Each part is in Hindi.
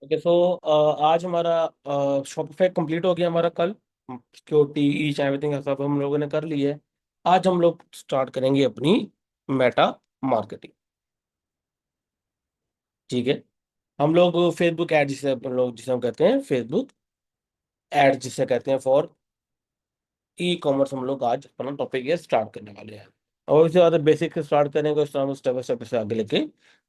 ओके सो आज हमारा शॉपिफाई कंप्लीट हो गया हमारा कल। सिक्योरिटी ईच एवरीथिंग सब हम लोगों ने कर ली है। आज हम लोग स्टार्ट करेंगे अपनी मेटा मार्केटिंग। ठीक है। हम लोग फेसबुक ऐड जिसे हम कहते हैं फेसबुक ऐड जिसे कहते हैं फॉर ई कॉमर्स, हम लोग आज अपना टॉपिक ये स्टार्ट करने वाले हैं। और इससे ज़्यादा बेसिक से स्टार्ट करेंगे, उस तरह स्टेप बाय स्टेप से आगे लेके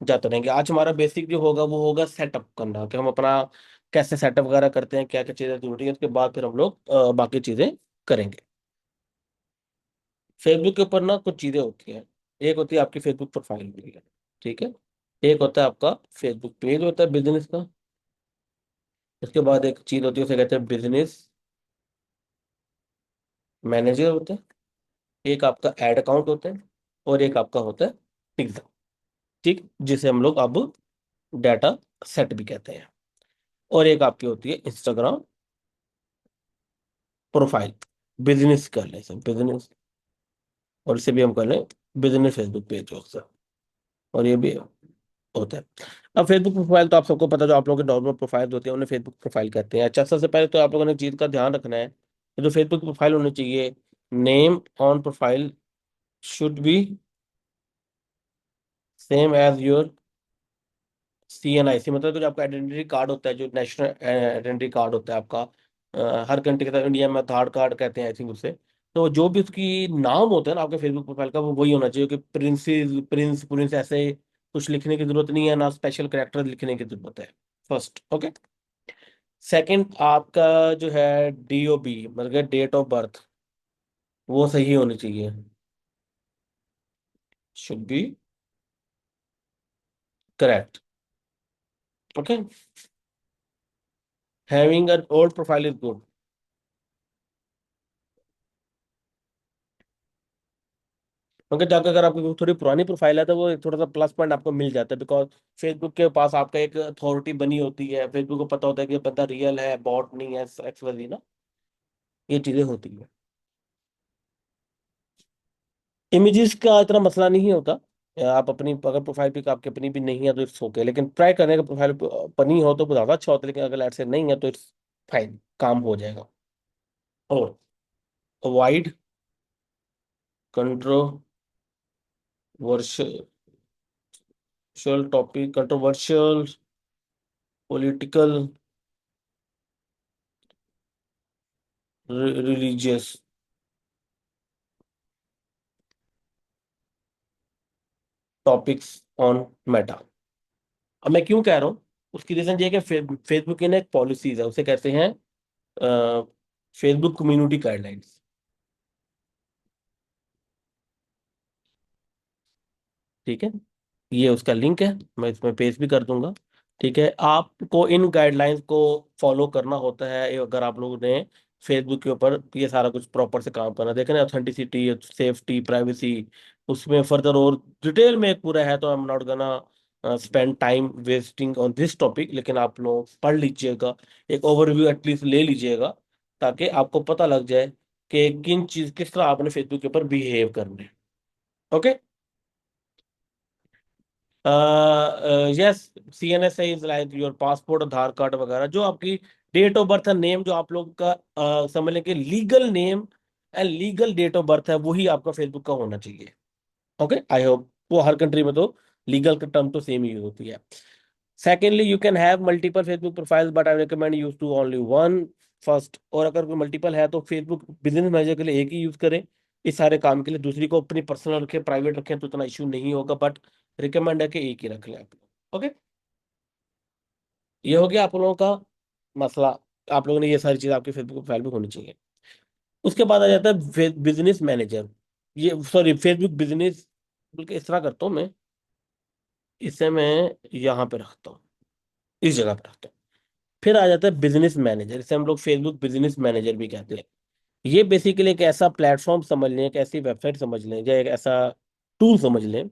जाते रहेंगे। आज हमारा बेसिक जो होगा वो होगा सेटअप करना, कि हम अपना कैसे सेटअप वगैरह करते हैं, क्या क्या चीज़ें जरूरी है। उसके बाद फिर हम लोग बाकी चीज़ें करेंगे। फेसबुक के ऊपर ना कुछ चीज़ें होती हैं। एक होती है आपकी फेसबुक प्रोफाइल होती है। ठीक है। एक होता है आपका फेसबुक पेज होता है बिजनेस का। उसके बाद एक चीज़ होती है उसे कहते हैं बिजनेस मैनेजर होता है। एक आपका एड अकाउंट होता है। और एक आपका होता है पिज्जा। ठीक, जिसे हम लोग अब डाटा सेट भी कहते हैं। और एक आपकी होती है इंस्टाग्राम प्रोफाइल। बिजनेस कर ले सब बिजनेस। और इसे भी हम कर लें बिजनेस फेसबुक पेज होता है। और ये भी होता है। अब फेसबुक प्रोफाइल तो आप सबको पता है, जो आप लोगों की नॉर्मल प्रोफाइल होती है उन्हें फेसबुक प्रोफाइल कहते हैं। अच्छा, सबसे पहले तो आप लोगों ने एक चीज का ध्यान रखना है कि जो फेसबुक प्रोफाइल होनी चाहिए, name on profile should be same as your CNIC, मतलब कि जो आपका आइडेंटिटी कार्ड होता है, जो नेशनल आइडेंटिटी कार्ड होता है आपका, हर कंट्री के साथ इंडिया में आधार कार्ड कहते हैं आई थिंक उसे। तो जो भी उसकी नाम होता है ना आपके फेसबुक प्रोफाइल का, वो वही होना चाहिए कि प्रिंस प्रिंस ऐसे कुछ लिखने की जरूरत नहीं है, ना स्पेशल कैरेक्टर लिखने की जरूरत है। First, okay. सेकंड, आपका जो है DOB मतलब डेट ऑफ बर्थ, वो सही होनी चाहिए। Should be correct. Okay. Having an old profile is good. क्योंकि जाकर अगर आपकी थोड़ी पुरानी प्रोफाइल है तो वो एक थोड़ा सा प्लस पॉइंट आपको मिल जाता है, बिकॉज फेसबुक के पास आपका एक अथॉरिटी बनी होती है। फेसबुक को पता होता है कि ये बंदा रियल है, बॉट नहीं है, एक्स ना। ये चीजें होती है। इमेजेस का इतना मसला नहीं होता। आप अपनी अगर प्रोफाइल पिक आपकी अपनी भी नहीं है तो इट्स ओके, लेकिन ट्राई करने का प्रोफाइल बनी हो तो ज्यादा अच्छा होता है, लेकिन अगर ऐसे नहीं है तो इट्स फाइन, काम हो जाएगा। और avoid controversial topic, controversial political, religious topics on Meta. अब मैं क्यों कह रहा हूँ, उसकी रीजन ये है कि फेसबुक की ना एक पॉलिसीज है, उसे कहते हैं फेसबुक कम्युनिटी गाइडलाइंस। ठीक है। ये उसका लिंक है, मैं इसमें पेस्ट भी कर दूंगा। ठीक है, आपको इन गाइडलाइंस को फॉलो करना होता है अगर आप लोगों ने फेसबुक के ऊपर ये सारा कुछ प्रॉपर से काम करना। देखें ऑथेंटिसिटी, सेफ्टी, प्राइवेसी, उसमें फर्दर और डिटेल में एक पूरा है, तो I am not gonna spend time wasting on this topic. लेकिन आप लोग पढ़ लीजिएगा, एक ओवरव्यू एटलीस्ट ले लीजिएगा, ताकि आपको पता लग जाए कि किस तरह आपने फेसबुक के ऊपर बिहेव करना है। Okay. Yes, CNSA is like your passport, Aadhaar card वगैरह, जो आपकी डेट ऑफ बर्थ है, नेम जो आप लोग का समझ लें कि legal name and legal date of birth है, वही आपका फेसबुक का होना चाहिए। ओके, आई होप वो हर कंट्री में तो लीगल का टर्म तो सेम ही यूज होती है। Secondly, you can have multiple Facebook profiles but I recommend use to only one first. और अगर कोई मल्टीपल है तो फेसबुक बिजनेस मैनेजर के लिए एक ही यूज करें इस सारे काम के लिए, दूसरी को अपनी पर्सनल रखें, प्राइवेट रखें तो इतना इशू नहीं होगा, बट रिकमेंड है कि एक ही रख लें आप लोग। ओके। ये हो गया आप लोगों का मसला। आप लोगों ने ये सारी चीज आपके फेसबुक प्रोफाइल पे होनी चाहिए। उसके बाद आ जाता है बिजनेस मैनेजर। ये सॉरी फेसबुक बिजनेस, बल्कि इस तरह करता हूँ मैं, इसे मैं यहाँ पे रखता हूँ, इस जगह पे रखता हूँ। फिर आ जाता है बिजनेस मैनेजर, इसे हम लोग फेसबुक बिजनेस मैनेजर भी कहते हैं। ये बेसिकली एक ऐसा प्लेटफॉर्म समझ लें, एक ऐसी वेबसाइट समझ लें, या एक ऐसा टूल समझ लें,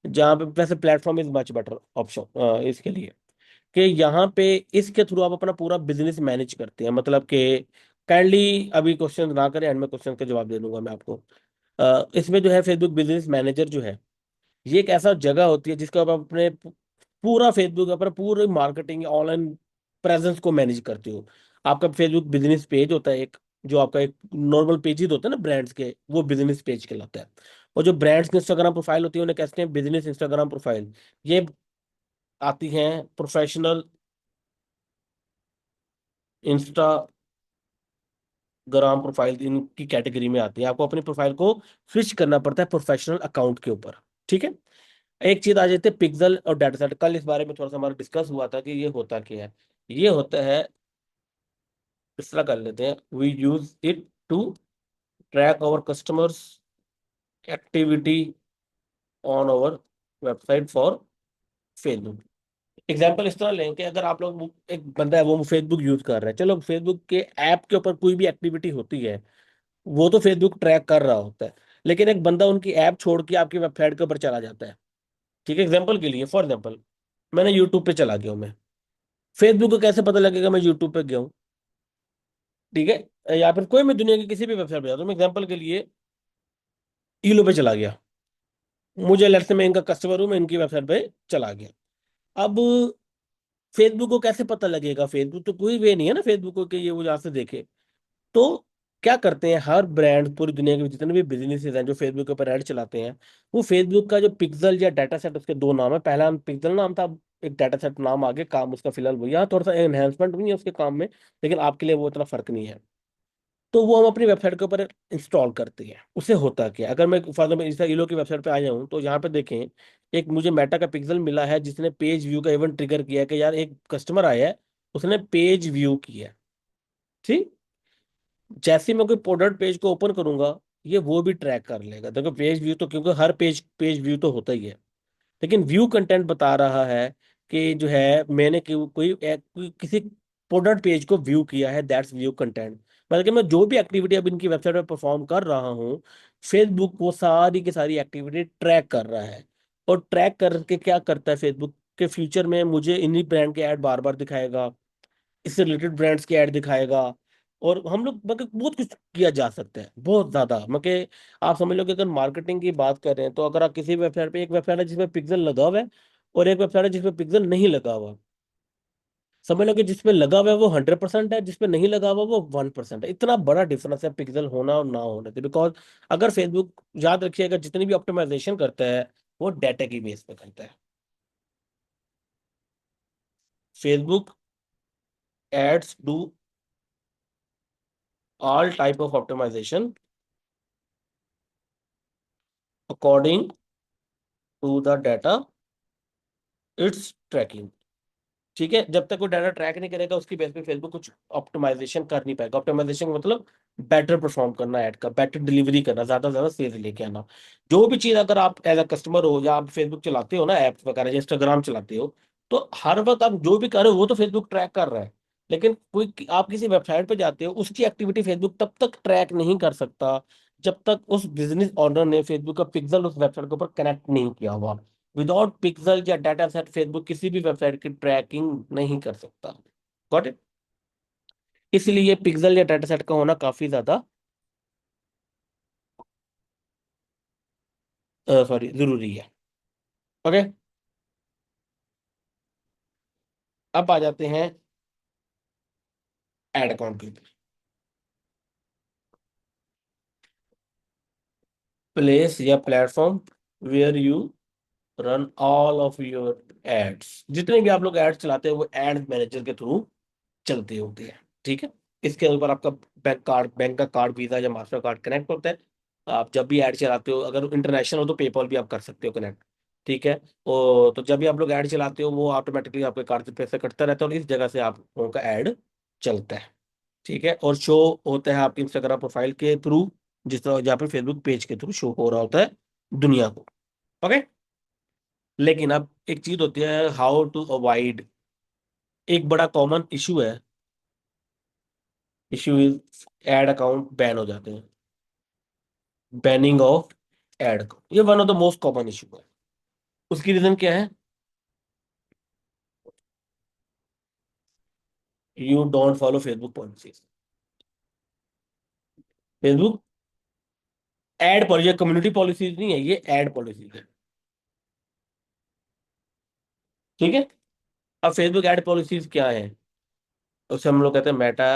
जहाँ पे वैसे platform is much better option इसके लिए, कि यहाँ पे इसके थ्रू आप अपना पूरा बिजनेस मैनेज करते हैं। मतलब कि काइंडली अभी क्वेश्चन ना करें, एंड में क्वेश्चन का जवाब दे दूंगा मैं आपको। इसमें जो है फेसबुक बिजनेस मैनेजर जो है, ये एक ऐसा जगह होती है जिसका आप अपने पूरा फेसबुक, अपना पूरी मार्केटिंग ऑनलाइन प्रेजेंस को मैनेज करते हो। आपका फेसबुक बिजनेस पेज होता है एक, जो आपका एक नॉर्मल पेजेस होता है ना ब्रांड्स के, वो बिजनेस पेज कहलाता है। और जो ब्रांड्स की इंस्टाग्राम प्रोफाइल होती है उन्हें कहते हैं बिजनेस इंस्टाग्राम प्रोफाइल। ये आती हैं प्रोफेशनल इंस्टाग्राम प्रोफाइल, इनकी कैटेगरी में आती है। आपको अपनी प्रोफाइल को स्विच करना पड़ता है प्रोफेशनल अकाउंट के ऊपर। ठीक है। एक चीज आ जाती है पिक्सल और डाटा सेट। कल इस बारे में थोड़ा सा हमारा डिस्कस हुआ था कि ये होता क्या है। ये होता है, इस तरह कर लेते हैं, we use it to track our customers activity on our website for Facebook. Example इस तरह लें कि अगर आप लोग, एक बंदा है वो फेसबुक यूज कर रहा है, चलो फेसबुक के ऐप के ऊपर कोई भी एक्टिविटी होती है वो तो फेसबुक ट्रैक कर रहा होता है। लेकिन एक बंदा उनकी ऐप छोड़ के आपकी वेबसाइट के ऊपर चला जाता है। ठीक है, एग्जाम्पल के लिए, फॉर एग्जाम्पल मैंने यूट्यूब पे चला गया हूँ मैं, फेसबुक को कैसे पता लगेगा मैं यूट्यूब पे गया हूँ? ठीक है, या फिर कोई मैं दुनिया की किसी भी वेबसाइट पे जाता हूँ, मैं एग्जाम्पल के लिए ईलो पे चला गया, मुझे लेट्स से मैं इनका कस्टमर हूँ, मैं इनकी वेबसाइट पे चला गया। अब फेसबुक को कैसे पता लगेगा? फेसबुक तो कोई वे नहीं है ना फेसबुक को कि ये वो यहाँ से देखे। तो क्या करते हैं, हर ब्रांड पूरी दुनिया के जितने भी बिजनेसेस हैं जो फेसबुक के ऊपर ऐड चलाते हैं, वो फेसबुक का जो पिक्सल या डाटा सेट, उसके दो नाम है, पहला पिक्सल नाम था, अब एक डाटा सेट नाम आगे, काम उसका फिलहाल वही, यहाँ थोड़ा सा एनहेंसमेंट हुई है उसके काम में, लेकिन आपके लिए वो इतना फर्क नहीं है। तो वो हम अपनी वेबसाइट के ऊपर इंस्टॉल करते हैं। उससे होता क्या है, अगर मैं फॉर एग्जाम्पल इंस्टा ईलो की वेबसाइट पे आ जाऊँ तो यहाँ पे देखें, एक मुझे मेटा का पिक्सल मिला है जिसने पेज व्यू का इवेंट ट्रिगर किया है कि यार एक कस्टमर आया है, उसने पेज व्यू किया है। ठीक, जैसे ही मैं कोई प्रोडक्ट पेज को ओपन करूंगा, ये वो भी ट्रैक कर लेगा। देखो पेज व्यू तो, क्योंकि हर पेज पेज व्यू तो होता ही है, लेकिन व्यू कंटेंट बता रहा है कि जो है मैंने कोई किसी प्रोडक्ट पेज को व्यू किया है, दैट्स व्यू कंटेंट। मतलब कि मैं जो भी एक्टिविटी अब इनकी वेबसाइट पर परफॉर्म कर रहा हूँ, फेसबुक वो सारी की सारी एक्टिविटी ट्रैक कर रहा है। और ट्रैक करके क्या करता है फेसबुक, के फ्यूचर में मुझे इन्हीं ब्रांड के ऐड बार बार दिखाएगा, इससे रिलेटेड ब्रांड्स के ऐड दिखाएगा। और हम लोग मतलब बहुत कुछ किया जा सकता है, बहुत ज्यादा। मतलब आप समझ लो कि अगर मार्केटिंग की बात कर रहे हैं, तो अगर आप किसी वेबसाइट पे, एक वेबसाइट है जिसमें पिक्सल लगा हुआ है और एक वेबसाइट है जिसमें पिक्सल नहीं लगा हुआ, समझ लो कि जिसमें लगा हुआ है वो 100% है, जिसमें नहीं लगा हुआ वो 1% है। इतना बड़ा डिफरेंस है पिक्सल होना और ना होने से। बिकॉज अगर फेसबुक, याद रखिएगा, जितनी भी ऑप्टिमाइजेशन करता है वो डाटा की बेस पे करता है। Facebook ads do all type of optimization according to the data it's tracking। ठीक है, जब तक वो डाटा ट्रैक नहीं करेगा उसकी बेस पे फेसबुक कुछ ऑप्टिमाइजेशन कर नहीं पाएगा। ऑप्टिमाइजेशन का मतलब बेटर परफॉर्म करना, ऐड का बेटर डिलीवरी करना, ज्यादा से ज्यादा सेल्स लेके आना। जो भी चीज, अगर आप एज अ कस्टमर हो या आप फेसबुक चलाते हो ना, ऐप वगैरह, इंस्टाग्राम चलाते हो, तो हर वक्त आप जो भी कर रहे हो वो तो फेसबुक ट्रैक कर रहा है। लेकिन कोई, आप किसी वेबसाइट पे जाते हो, उसकी एक्टिविटी फेसबुक तब तक ट्रैक नहीं कर सकता जब तक उस बिजनेस ओनर ने फेसबुक का पिक्सल उस वेबसाइट के ऊपर कनेक्ट नहीं किया हुआ। विदाउट पिक्सल या डाटा सेट फेसबुक किसी भी वेबसाइट की ट्रैकिंग नहीं कर सकता। Got it? इसलिए पिक्सल या डाटा सेट का होना काफी ज्यादा सॉरी जरूरी है। ओके, अब आ जाते हैं एड अकाउंट के ऊपर। प्लेस या platform where you run all of your ads. जितने भी आप लोग एड्स चलाते हैं वो एड मैनेजर के थ्रू चलते होते हैं। ठीक है, इसके ऊपर आपका बैंक कार्ड, बैंक का कार्ड, वीजा या मास्टर कार्ड कनेक्ट होता है। आप जब भी ऐड चलाते हो, अगर इंटरनेशनल हो तो पेपॉल भी आप कर सकते हो कनेक्ट। ठीक है, और तो जब भी आप लोग ऐड चलाते हो वो ऑटोमेटिकली आपके कार्ड से पैसे कटता रहता है और इस जगह से आप लोगों का ऐड चलता है। ठीक है, और शो होता है आपकी इंस्टाग्राम प्रोफाइल के थ्रू, जिस तरह जहाँ पे फेसबुक पेज के थ्रू शो हो रहा होता है दुनिया को। ओके, लेकिन अब एक चीज होती है, हाउ टू अवॉइड। एक बड़ा कॉमन इशू है, issue is ad account ban हो जाते हैं। बैनिंग ऑफ एड, ये one of the most common issue है। उसकी रीजन क्या है? You don't follow Facebook policies. Facebook ad policy, community policies नहीं है, ये एड पॉलिसीज है। ठीक है, अब फेसबुक एड पॉलिसीज क्या है? उसे हम लोग कहते हैं मेटा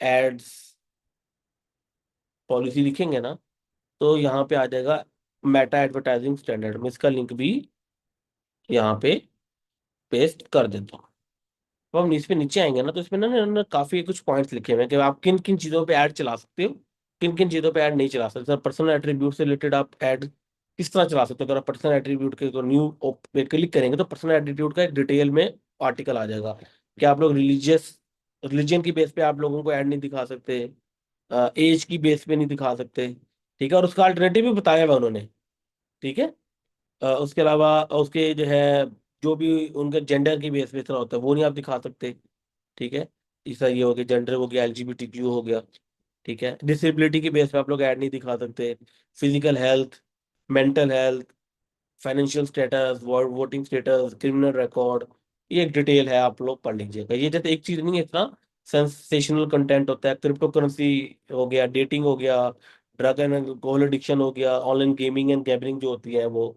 एड्स पॉलिसी, लिखेंगे ना तो यहाँ पे आ जाएगा मेटा एडवर्टाइजिंग स्टैंडर्ड। में इसका लिंक भी यहाँ पे पेस्ट कर देता हूँ। तो हम इस पे नीचे आएंगे ना, तो इसमें ना इन्होंने काफी कुछ पॉइंट्स लिखे हुए हैं कि आप किन किन चीजों पे ऐड चला सकते हो, किन किन चीजों पे ऐड नहीं चला सकते। सर पर्सनल एट्रीब्यूट से रिलेटेड आप ऐड किस तरह चला सकते हो। अगर आप पर्सनल एट्रीब्यूट के न्यू पे क्लिक करेंगे तो पर्सनल एट्रीब्यूट का एक डिटेल में आर्टिकल आ जाएगा कि आप लोग रिलीजन की बेस पे आप लोगों को ऐड नहीं दिखा सकते, एज की बेस पे नहीं दिखा सकते। ठीक है, और उसका अल्टरनेटिव भी बताया हुआ उन्होंने। ठीक है, उसके अलावा उसके जो है, जो भी उनके जेंडर की बेस पे इतना होता है वो नहीं आप दिखा सकते। ठीक है, इसका ये हो गया, जेंडर हो गया, LGBTQ हो गया। ठीक है, डिसेबिलिटी की बेस पे आप लोग ऐड नहीं दिखा सकते। Physical health, mental health, financial status, voting status, criminal record, ये एक डिटेल है, आप लोग पढ़ लीजिएगा। ये जैसे एक चीज नहीं है, इतना सेंसेशनल कंटेंट होता है। क्रिप्टो करेंसी हो गया, डेटिंग हो गया, ड्रग एंड अल्कोहल एडिक्शन हो गया, ऑनलाइन गेमिंग एंड गैम्बलिंग जो होती है वो,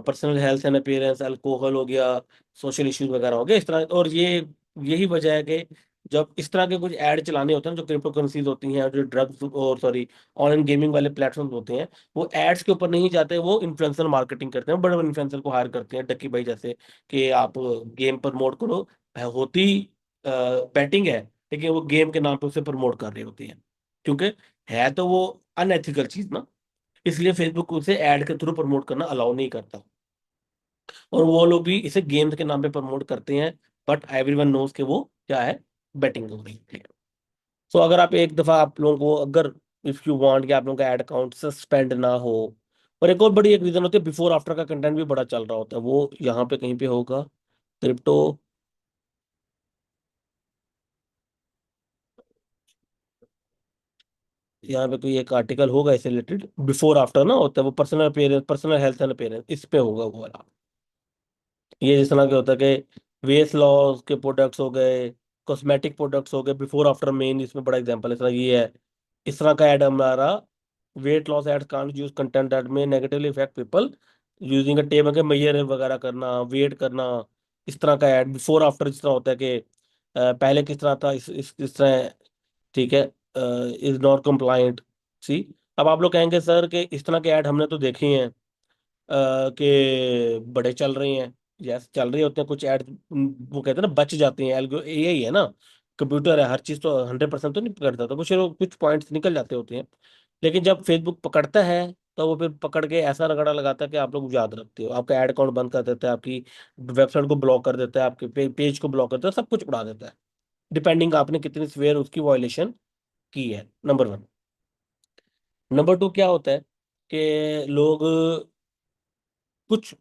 personal health and appearance, alcohol हो गया, सोशल इश्यूज वगैरह हो गए इस तरह। और ये यही वजह है कि जब इस तरह के कुछ ऐड चलाने होते हैं जो क्रिप्टो करेंसीज होती हैं, जो ड्रग्स और सॉरी ऑनलाइन गेमिंग वाले प्लेटफॉर्म होते हैं, वो एड्स के ऊपर नहीं जाते, वो इन्फ्लुएंसर मार्केटिंग करते हैं, बड़े बड़े इन्फ्लुएंसर को हायर करते हैं, डक्की भाई जैसे, कि आप गेम प्रमोट करो। होती बैटिंग है, लेकिन वो गेम के नाम पे उसे प्रमोट कर रही होती है, क्योंकि है तो वो अनएथिकल चीज ना, इसलिए फेसबुक उसे ऐड के थ्रू प्रमोट करना अलाउ नहीं करता। और वो लोग भी इसे गेम्स के नाम पे प्रमोट करते हैं, बट एवरीवन नोज कि वो क्या है, बेटिंग हो रही है। सो अगर आप एक दफा, आप लोगों को अगर, इफ यू वांट कि आप लोगों का एड अकाउंट सस्पेंड ना हो, और एक और बड़ी एक रीजन होती है, बिफोर आफ्टर का कंटेंट भी बड़ा चल रहा होता है, वो यहाँ पे कहीं पे होगा, क्रिप्टो, यहाँ पे कोई एक आर्टिकल होगा इससे रिलेटेड, बिफोर आफ्टर ना होता है वो, personal appearance, personal health and appearance, इस पे होगा वो वाला। ये जिस तरह के होता है कि वेट लॉस के प्रोडक्ट्स हो गए, कॉस्मेटिक प्रोडक्ट्स हो गए, बिफोर आफ्टर मेन, इसमें बड़ा एग्जांपल इस तरह ये है। इस तरह का ऐड हमारा, weight loss ads can't use content that may negatively effect people using a table के मैयर वगैरह करना, वेट करना, इस तरह का ऐड बिफोर आफ्टर जिस तरह होता है कि पहले किस तरह था, इस तरह। ठीक है, इज नॉट कंप्लायंट। सी, अब आप लोग कहेंगे सर कि इस तरह के ऐड हमने तो देखे हैं कि बड़े चल रहे हैं। यस, चल रहे होते हैं कुछ ऐड, वो कहते हैं ना बच जाते हैं, एल्गो AI है ना, कंप्यूटर है, हर चीज तो 100% तो नहीं पकड़ता, तो कुछ पॉइंट्स निकल जाते होते हैं। लेकिन जब फेसबुक पकड़ता है तो वो फिर पकड़ के ऐसा रगड़ा लगाता है कि आप लोग याद रखते हो, आपका ऐड अकाउंट बंद कर देता है, आपकी वेबसाइट को ब्लॉक कर देता है, आपके पेज को ब्लॉक करता है, सब कुछ उड़ा देता है, डिपेंडिंग आपने कितनी स्वेयर उसकी वायलेशन की है। Number one. नंबर टू क्या होता है कि लोग कुछ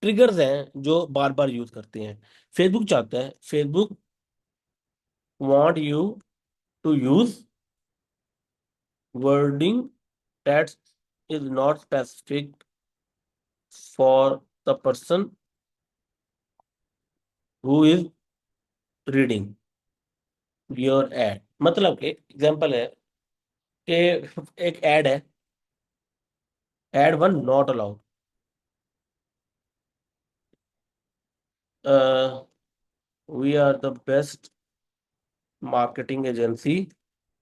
ट्रिगर्स हैं जो बार बार यूज करते हैं। फेसबुक चाहता है, Facebook want you to use wording that is not specific for the person who is reading your ad. मतलब कि एग्जांपल है कि एक एड है, ad one not allowed, we are the best marketing agency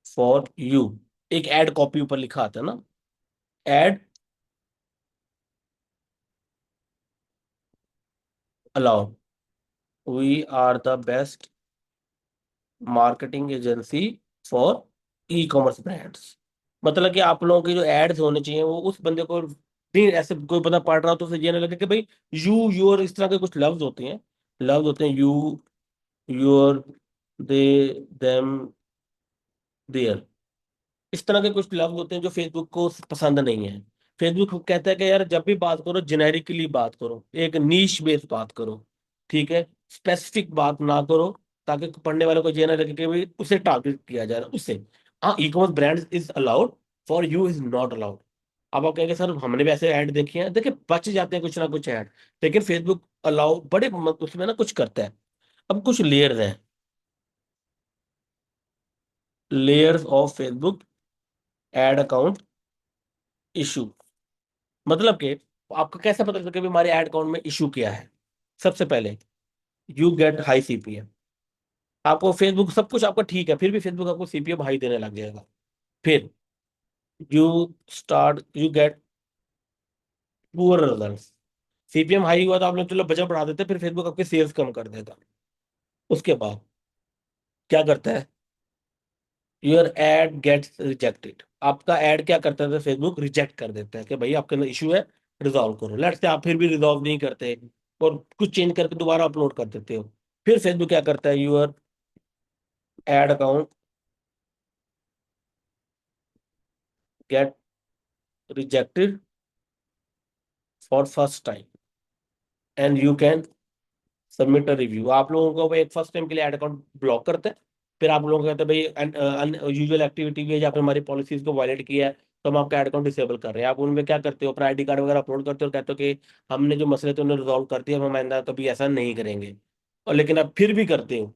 for you, एक एड कॉपी ऊपर लिखा आता है ना, ad allowed, we are the best marketing agency for e commerce brands. मतलब कि आप लोगों के जो एड्स होने चाहिए वो उस बंदे को नहीं, ऐसे कोई बंदा पढ़ रहा हो तो उसे ये ना लगे कि भाई यू, योर, इस तरह के कुछ लफ्ज होते हैं, लफ्ज होते हैं you, your, they, them, their, इस तरह के कुछ लफ्ज होते हैं जो फेसबुक को पसंद नहीं है। फेसबुक कहता है कि यार जब भी बात करो जेनेरिकली बात करो, एक नीश बेस्ड बात करो। ठीक है, स्पेसिफिक बात ना करो, ताकि पढ़ने वाले को ये ना लगे कि भाई उसे टारगेट किया जा रहा है उससे। हाँ, e commerce brand is allowed, for you is not allowed. अब आप कहेंगे सर हमने भी ऐसे ऐड देखे हैं, देखिए बच जाते हैं कुछ ना कुछ ऐड, लेकिन फेसबुक अलाउ बड़े उसमें ना कुछ करता है। अब कुछ लेयर्स हैं, layers of Facebook ad account issue. मतलब कि आपको कैसे पता चलता है कि हमारे ऐड अकाउंट में इशू क्या है। सबसे पहले, यू गेट हाई CPM। आपको फेसबुक सब कुछ आपका ठीक है, फिर भी फेसबुक आपको सीपीएम हाई देने लग जाएगा। फिर you you get poor result. CPM high हुआ तो आप लोग चलो बजट बढ़ा देते, फिर फेसबुक आपके सेल्स कम कर देगा। उसके बाद क्या करता है, योर एड गेट्स रिजेक्टेड। आपका एड क्या करता है, फेसबुक रिजेक्ट कर देता है कि भाई आपके अंदर इशू है, रिजॉल्व करो। लेट्स से आप फिर भी रिजॉल्व नहीं करते और कुछ चेंज करके दोबारा अपलोड कर देते हो, फिर फेसबुक क्या करता है, your ad account get rejected for first time and you can submit a review. आप लोगों को वो एक फर्स्ट टाइम के लिए एड अकाउंट ब्लॉक करते हैं, फिर आप लोगों को कहते हैं भाई यूजुअल एक्टिविटी भी है या फिर हमारी पॉलिसीज को वायलेट किया है, तो हम आपका एड अकाउंट डिसेबल कर रहे हैं। आप उनमें क्या करते हो, अपना आईडी कार्ड वगैरह अपलोड करते हो, कहते हो कि हमने जो मसले थे उन्हें रिजॉल्व कर दिया, हम आइंदा कभी ऐसा नहीं करेंगे। और लेकिन आप फिर भी करते हो।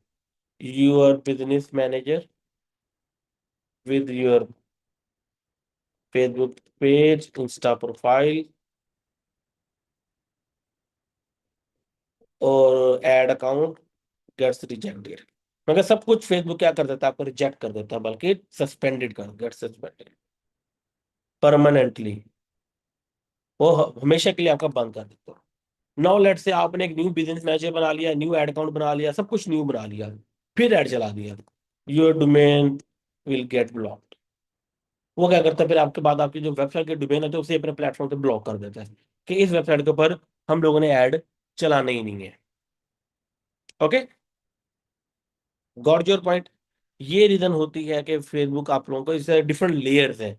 Your business manager with your Facebook page, insta profile और एड अकाउंट गेट्स रिजेक्टेड। मगर सब कुछ फेसबुक क्या कर देता है, आपको रिजेक्ट कर देता है, बल्कि सस्पेंडेड कर गेट सस्पेंडेड परमानेंटली। वो हमेशा के लिए आपका बंद कर देता है। नाउ लेट से आपने एक न्यू बिजनेस मैनेजर बना लिया, न्यू एड अकाउंट बना लिया, सब कुछ न्यू बना लिया, फिर ऐड चला दिया, your domain will get blocked. वो क्या करता है, फिर आपके बाद आपकी जो वेबसाइट के डोमेन है तो उसे अपने प्लेटफॉर्म पे ब्लॉक कर देता है कि इस वेबसाइट के ऊपर हम लोगों ने ऐड चलाना ही नहीं है। Okay, got your point. ये रीजन होती है कि फेसबुक आप लोगों को इससे डिफरेंट लेयर्स है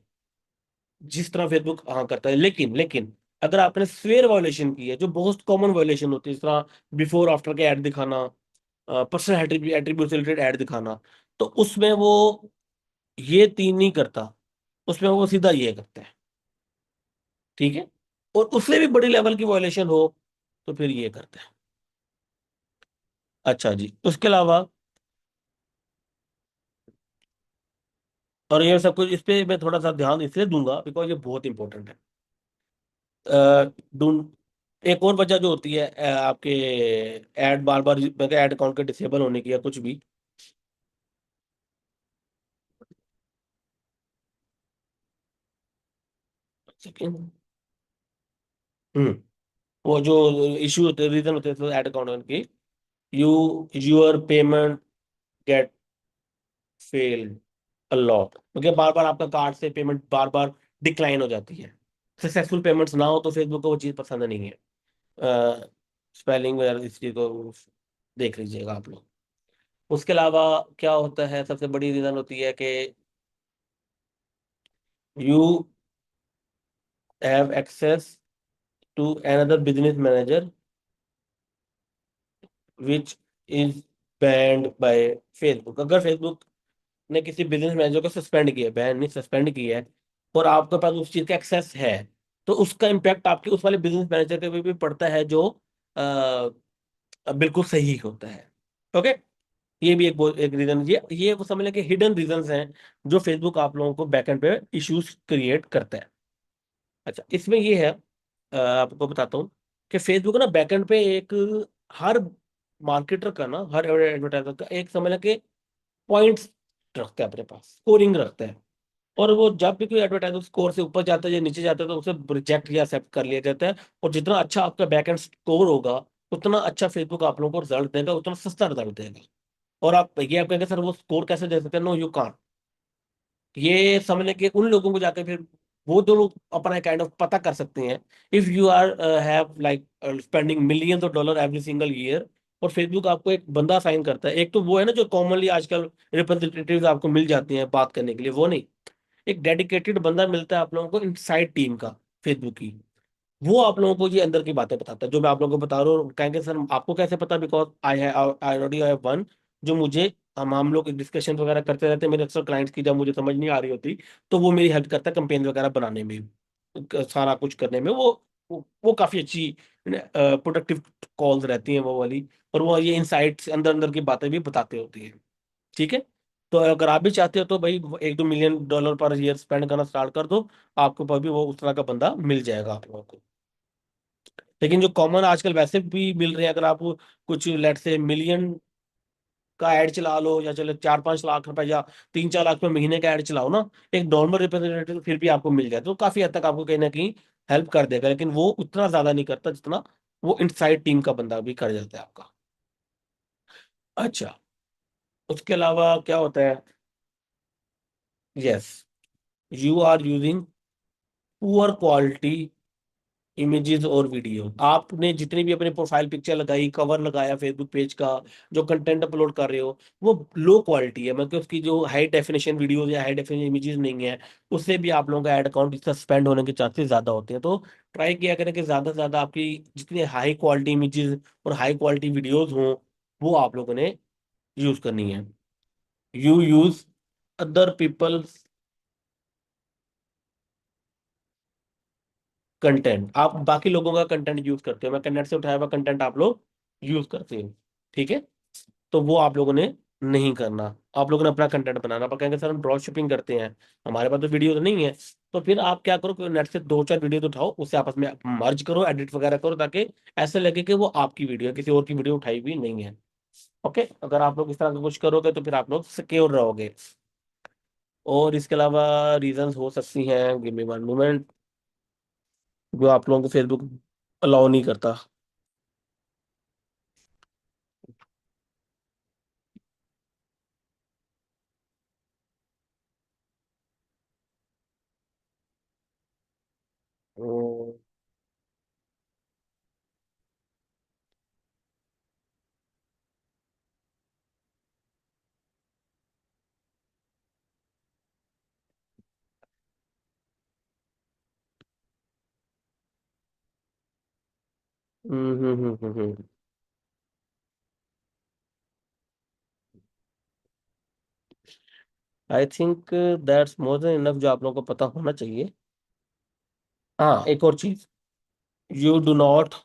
जिस तरह फेसबुक हाँ करता है। लेकिन लेकिन अगर आपने स्वेयर वायोलेशन की है, जो बहुत कॉमन वायोलेशन होती है, इस तरह बिफोर आफ्टर के ऐड दिखाना, पर्सनल एट्रीब्यूट से रिलेटेड ऐड दिखाना, तो उसमें वो ये तीन नहीं करता, उसमें वो सीधा ये करता है। ठीक है, और उससे भी बड़ी लेवल की वायोलेशन हो तो फिर ये करता है। अच्छा जी, उसके अलावा और ये सब कुछ इस पे मैं थोड़ा सा ध्यान इसलिए दूंगा बिकॉज ये बहुत इंपॉर्टेंट है। ढूंढ एक और वजह जो होती है आपके ऐड बार बार ऐड अकाउंट के डिसेबल होने की या कुछ भी। सेकंड, हम्म वो जो इशू होते हैं, रीजन होते हैं ऐड अकाउंट की, you your payment get fail a lot, क्योंकि बार बार आपका कार्ड से पेमेंट बार बार डिक्लाइन हो जाती है। सक्सेसफुल पेमेंट्स ना हो तो फेसबुक को वो चीज़ पसंद नहीं है। स्पेलिंग वगैरह इस चीज़ को देख लीजिएगा आप लोग। उसके अलावा क्या होता है, सबसे बड़ी रीजन होती है कि you have access to another business manager which is banned by Facebook. अगर फेसबुक ने किसी बिजनेस मैनेजर को सस्पेंड किया, बैन नहीं सस्पेंड किया है, और आपके पास उस चीज का एक्सेस है, तो उसका इम्पैक्ट आपके उस वाले बिजनेस मैनेजर के भी पड़ता है, जो बिल्कुल सही होता है। ओके, ये भी एक रीजन, ये वो समझ लें कि हिडन रीजंस हैं जो फेसबुक आप लोगों को बैकएंड पे इश्यूज क्रिएट करता है। अच्छा, इसमें ये है, आपको बताता हूँ कि फेसबुक ना बैकएंड पे एक, हर मार्केटर का ना, हर एडवर्टाइजर का एक समझ लें कि पॉइंट्स रखता है, अपने पास स्कोरिंग रखता है। और वो जब भी कोई एडवर्टाइजर स्कोर से ऊपर जाता है या नीचे जाता है तो उसे रिजेक्ट या एक्सेप्ट कर लिया जाता है। और जितना अच्छा आपका बैकएंड स्कोर होगा, उतना अच्छा फेसबुक आप लोगों को रिजल्ट देगा, उतना सस्ता रिजल्ट देगा। और आप कहेंगे सर वो स्कोर कैसे दे सकते हैं, नो यू कांट। ये समझने के उन लोगों को जाकर फिर वो जो लोग अपना काइंड ऑफ पता कर सकते हैं, if you are have like spending millions of dollar every single year, और फेसबुक आपको एक बंदा साइन करता है। एक तो वो है ना जो कॉमनली आजकल रिप्रेजेंटेटिव आपको मिल जाते हैं बात करने के लिए, वो नहीं, एक डेडिकेटेड बंदा मिलता है आप लोगों को इनसाइड टीम का, फेसबुक की। वो आप लोगों को ये अंदर की बातें बताता है, जो मैं आप लोगों को बता रहा हूँ। कहेंगे सर आपको कैसे पता, because I already have one, जो मुझे, हम लोग डिस्कशन वगैरह करते रहते हैं मेरे अक्सर क्लाइंट्स की, जब मुझे समझ नहीं आ रही होती तो वो मेरी हेल्प करता है कंपेन वगैरह बनाने में, सारा कुछ करने में। वो काफी अच्छी प्रोडक्टिव कॉल्स रहती हैं वो वाली, और वो ये इनसाइट्स अंदर अंदर की बातें भी बताते होती हैं। ठीक है, तो अगर आप भी चाहते हो तो भाई 1-2 million dollar per year spend करना स्टार्ट कर दो, आपको पर भी वो उस तरह का बंदा मिल जाएगा आप लोगों को। लेकिन जो कॉमन आजकल वैसे भी मिल रहे हैं, अगर आप कुछ लेट से मिलियन का ऐड चला लो, या चलो 4-5 लाख रुपए या 3-4 लाख में महीने का ऐड चलाओ ना, एक नॉर्मल रिप्रेजेंटेटिव फिर भी आपको मिल जाए तो काफी हद तक आपको कहीं ना कहीं हेल्प कर देगा, लेकिन वो उतना ज्यादा नहीं करता जितना वो इनसाइड टीम का बंदा भी कर जाता है आपका। अच्छा, उसके अलावा क्या होता है? Yes, you are using poor quality images और वीडियो। आपने जितनी भी अपनी प्रोफाइल पिक्चर लगाई, कवर लगाया फेसबुक पेज का, जो कंटेंट अपलोड कर रहे हो, वो लो क्वालिटी है, मतलब उसकी जो हाई डेफिनेशन वीडियोस या हाई डेफिनेशन इमेजेस नहीं है, उससे भी आप लोगों का ऐड अकाउंट सस्पेंड होने के चांसेस ज्यादा होते हैं। तो ट्राई किया करें कि ज्यादा से ज्यादा आपकी जितनी हाई क्वालिटी इमेजेस और हाई क्वालिटी वीडियोज हों, वो आप लोगों ने यूज करनी है। You use other people content, आप बाकी लोगों का कंटेंट यूज करते हो, मैं कंटेंट से उठाया हुआ कंटेंट आप लोग यूज करते हो, ठीक है? तो वो आप लोगों ने नहीं करना। आप लोगों ने अपना कंटेंट बनाना। पर कहेंगे सर हम ड्रॉप शिपिंग करते हैं, हमारे पास तो वीडियो तो नहीं है। तो फिर आप क्या करो कि नेट से 2-4 वीडियो तो उठाओ, उससे आपस में मर्ज करो, एडिट वगैरह करो, ताकि ऐसे लगे कि वो आपकी वीडियो है, किसी और की वीडियो उठाई हुई नहीं है। ओके, अगर आप लोग इस तरह का कुछ करोगे तो फिर आप लोग सिक्योर रहोगे। और इसके अलावा रीजंस हो सकती हैं, गिव मी वन मोमेंट, जो आप लोगों को फेसबुक अलाउ नहीं करता। आई think that's more than enough, जो आप लोगों को पता होना चाहिए। हाँ, एक और चीज, you do not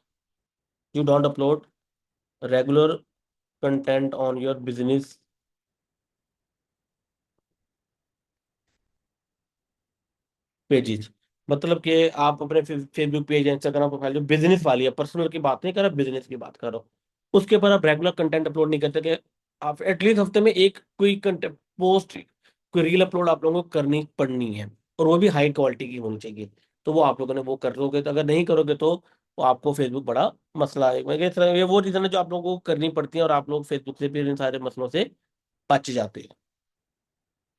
you don't upload regular content on your business pages. मतलब कि आप अपने फेसबुक पेज, इंस्टाग्राम प्रोफाइल जो बिजनेस वाली है, पर्सनल की बात नहीं कर रहा, बिजनेस की बात करो, उसके ऊपर आप रेगुलर कंटेंट अपलोड नहीं करते। कि आप एटलीस्ट हफ्ते में एक कोई कंटेंट पोस्ट, कोई रील अपलोड आप लोगों को करनी पड़नी है, और वो भी हाई क्वालिटी की होनी चाहिए। तो वो आप लोगों ने वो कर लोगे, तो अगर नहीं करोगे तो वो आपको फेसबुक बड़ा मसला है। मैं कह ये वो रीजन है जो आप लोगों को करनी पड़ती है, और आप लोग फेसबुक से फिर इन सारे मसलों से बच जाते हैं,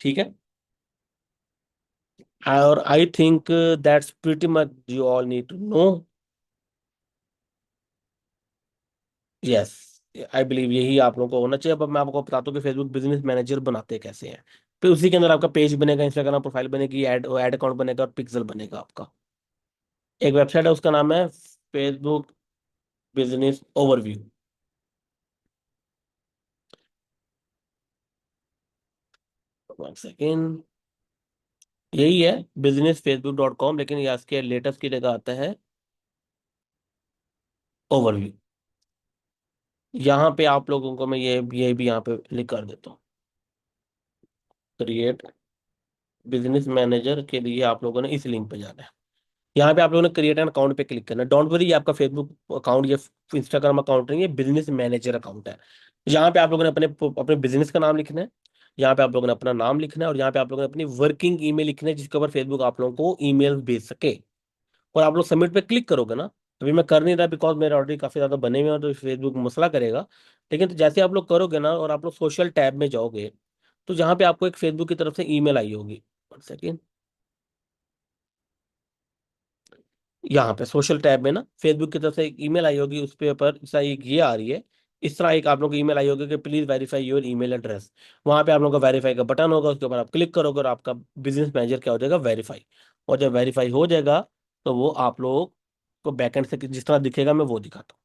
ठीक है? और I think that's pretty much you all need to know. Yes, I believe यही आप लोगों को होना चाहिए। अब मैं आपको बताता हूँ कि फेसबुक बिजनेस मैनेजर बनाते कैसे हैं। फिर उसी के अंदर आपका पेज बनेगा, इंस्टाग्राम प्रोफाइल बनेगी, ऐड अकाउंट बनेगा, और पिक्सल बनेगा आपका। एक वेबसाइट है, उसका नाम है Facebook business overview. One second, यही है businessfacebook.com, लेकिन ये इसके लेटेस्ट की जगह आता है ओवरव्यू। यहाँ पे आप लोगों को मैं ये भी यहाँ पे लिख कर देता हूँ। क्रिएट बिजनेस मैनेजर के लिए आप लोगों ने इस लिंक पे जाना है। यहाँ पे आप लोगों ने क्रिएट एन अकाउंट पे क्लिक करना है। डोंट वरी, ये आपका फेसबुक अकाउंट या इंस्टाग्राम अकाउंट नहीं है, बिजनेस मैनेजर अकाउंट है। यहाँ पे आप लोगों ने अपने अपने बिजनेस का नाम लिखना है, यहाँ पे आप लोगों ने अपना नाम लिखना है, और यहाँ पे आप लोगों ने अपनी वर्किंग ईमेल लिखना है, जिसके ऊपर फेसबुक आप लोगों को ईमेल भेज सके। और आप लोग सबमिट पे क्लिक करोगे ना, अभी मैं कर नहीं रहा बिकॉज मेरे ऑलरेडी काफी ज्यादा बने हुए हैं, तो फेसबुक मसला करेगा। लेकिन तो जैसे आप लोग करोगे ना, और आप लोग सोशल टैब में जाओगे, तो जहाँ पे आपको एक फेसबुक की तरफ से ईमेल आई होगी, वन सेकेंड, यहाँ पे सोशल टैब में ना फेसबुक की तरफ से एक ईमेल आई होगी, उस पे ऊपर इस तरह एक ये आ रही है, इस तरह एक आप लोग को ईमेल आई होगी कि please verify your email address. वहां पे आप लोगों का वेरीफाई का बटन होगा, उसके ऊपर आप क्लिक करोगे, और आपका बिजनेस मैनेजर क्या हो जाएगा, वेरीफाई। और जब वेरीफाई हो जाएगा, तो वो आप लोगों को बैकएंड से जिस तरह दिखेगा, मैं वो दिखाता हूँ।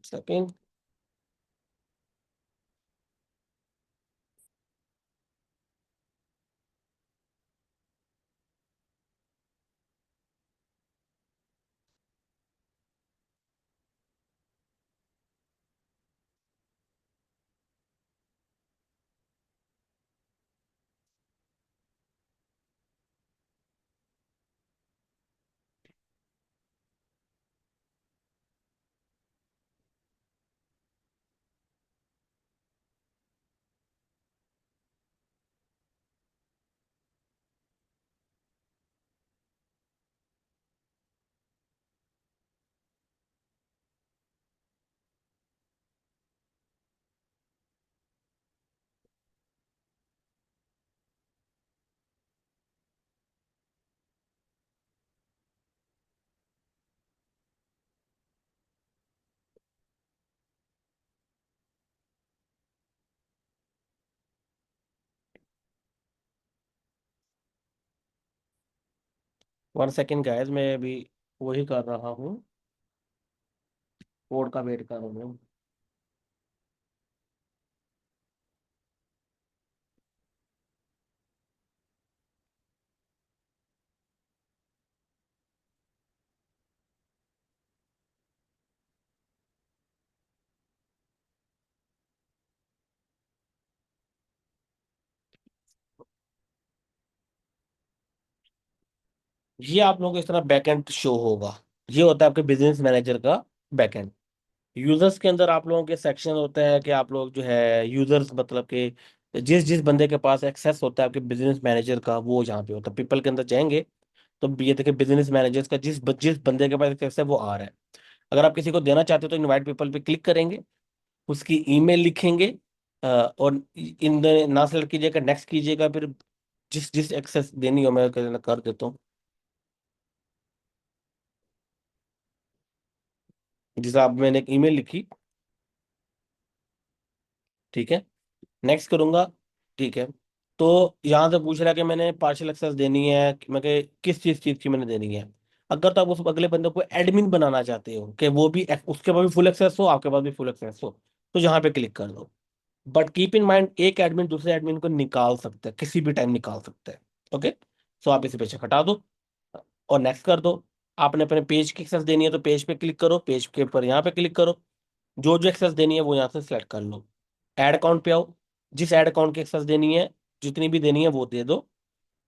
सेकेंड, 1 सेकेंड गाइस, मैं अभी वही कर रहा हूँ, कोड का वेट कर रहा हूँ। ये आप लोगों को इस तरह बैकएंड शो होगा। ये होता है आपके बिजनेस मैनेजर का बैकएंड। यूजर्स के अंदर आप लोगों के सेक्शन होते हैं कि आप लोग जो है यूजर्स, मतलब कि जिस जिस बंदे के पास एक्सेस होता है आपके बिजनेस मैनेजर का, वो यहाँ पे होता है। पीपल के अंदर जाएंगे तो ये देखिए बिजनेस मैनेजर्स का जिस बंदे के पास एक्सेस है वो आ रहा है। अगर आप किसी को देना चाहते हो तो इनवाइट पीपल पे क्लिक करेंगे, उसकी ईमेल लिखेंगे, और इन ना सेलेक्ट कीजिएगा, नेक्स्ट कीजिएगा, फिर जिस जिस एक्सेस देनी हो मैं कर देता हूँ। जिस आप मैंने एक ईमेल लिखी, ठीक है, नेक्स्ट करूंगा, ठीक है। तो यहाँ से पूछ रहा है कि मैंने पार्शियल एक्सेस देनी है, कि मैं कि किस चीज की मैंने देनी है। अगर तो आप उस अगले बंदे को एडमिन बनाना चाहते हो कि वो भी उसके पास भी फुल एक्सेस हो, आपके पास भी फुल एक्सेस हो, तो यहाँ पे क्लिक कर दो। बट कीप इन माइंड, एक एडमिन दूसरे एडमिन को निकाल सकता है, किसी भी टाइम निकाल सकता है। ओके, सो आप इसे पीछे हटा दो और नेक्स्ट कर दो। आपने अपने पेज की एक्सेस देनी है तो पेज पे क्लिक करो, पेज के ऊपर यहाँ पे क्लिक करो, जो जो एक्सेस देनी है वो यहाँ से सिलेक्ट कर लो। ऐड अकाउंट पे आओ, जिस ऐड अकाउंट की एक्सेस देनी है, जितनी भी देनी है वो दे दो।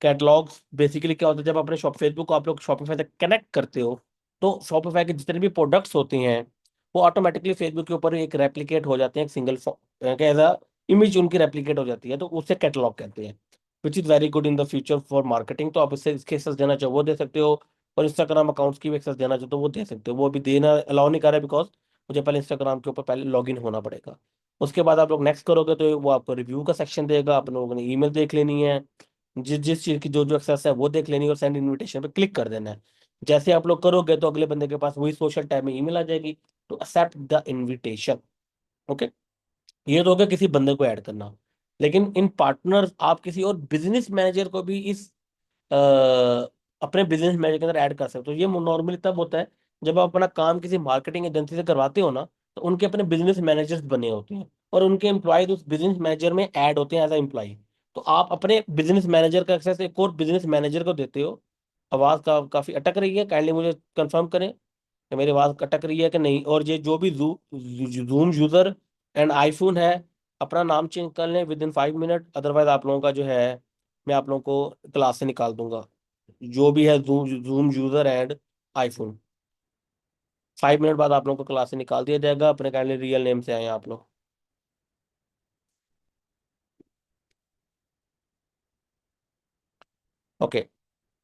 कैटलॉग्स बेसिकली क्या होता है, जब अपने शॉप फेसबुक को आप लोग शॉपिफाई से कनेक्ट करते हो तो शॉपिफाई के जितने भी प्रोडक्ट्स होते हैं वो ऑटोमेटिकली फेसबुक के ऊपर एक रेप्लिकेट हो जाते हैं, एक सिंगल एज अ इमेज उनकी रेप्लिकेट हो जाती है, तो उससे कैटलॉग कहते हैं। Which is very good in the future for marketing. तो आप इससे इसके एक्सेस देना चाहो वो दे सकते हो, और इंस्टाग्राम अकाउंट्स की भी एक्सेस देना चाहो तो वो दे सकते हो। वो अभी देना अलाउ नहीं कर रहा है बिकॉज मुझे पहले इंस्टाग्राम के ऊपर पहले लॉग इन होना पड़ेगा। उसके बाद आप लोग नेक्स्ट करोगे तो वो आपको रिव्यू का सेक्शन देगा, आप लोगों ने ईमेल देख लेनी है, जिस जिस चीज की जो जो एक्सेस है वो देख लेनी है, और सेंड इनविटेशन पे क्लिक कर देना है। जैसे आप लोग करोगे तो अगले बंदे के पास वही सोशल टैब में ईमेल आ जाएगी to accept the invitation. Okay, ये तो हो गया किसी बंदे को ऐड करना। लेकिन इन पार्टनर्स आप किसी और बिजनेस मैनेजर को भी इस अ, अपने बिजनेस मैनेजर के अंदर ऐड कर सकते हो। ये नॉर्मली तब होता है जब आप अपना काम किसी मार्केटिंग एजेंसी से करवाते हो ना, तो उनके अपने बिजनेस मैनेजर्स बने होते हैं और उनके एम्प्लॉयज उस बिजनेस मैनेजर में ऐड होते हैं एज ए एम्प्लॉय। तो आप अपने बिजनेस मैनेजर का एक्सेस एक और बिजनेस मैनेजर को देते हो। आवाज काफी अटक रही है, काइंडली मुझे कंफर्म करें कि मेरी आवाज अटक रही है कि नहीं। और ये जो भी जूम यूजर एंड आईफोन है, अपना नाम चेंज कर लें विद इन 5 मिनट, अदरवाइज आप लोगों का जो है मैं आप लोगों को क्लास से निकाल दूंगा। जो भी है zoom zoom user and iPhone, 5 minute बाद आप लोगों को क्लास से निकाल दिया जाएगा। अपने काइंडली रियल नेम से आए आप लोग। ओके,